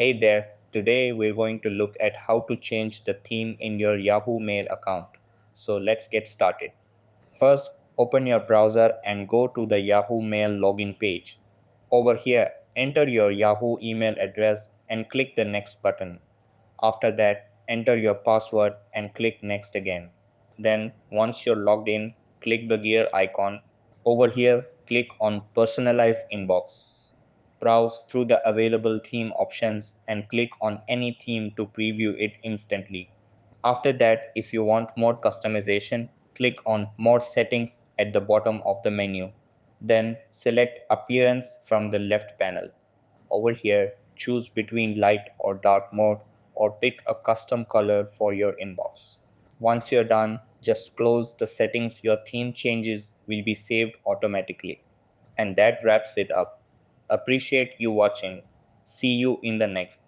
Hey there, today we're going to look at how to change the theme in your Yahoo Mail account. So let's get started. First, open your browser and go to the Yahoo Mail login page. Over here, enter your Yahoo email address and click the next button. After that, enter your password and click next again. Then, once you're logged in, click the gear icon. Over here, click on Personalize Inbox. Browse through the available theme options and click on any theme to preview it instantly. After that, if you want more customization, click on More Settings at the bottom of the menu. Then select Appearance from the left panel. Over here, choose between light or dark mode or pick a custom color for your inbox. Once you're done, just close the settings. Your theme changes will be saved automatically. And that wraps it up. Appreciate you watching. See you in the next.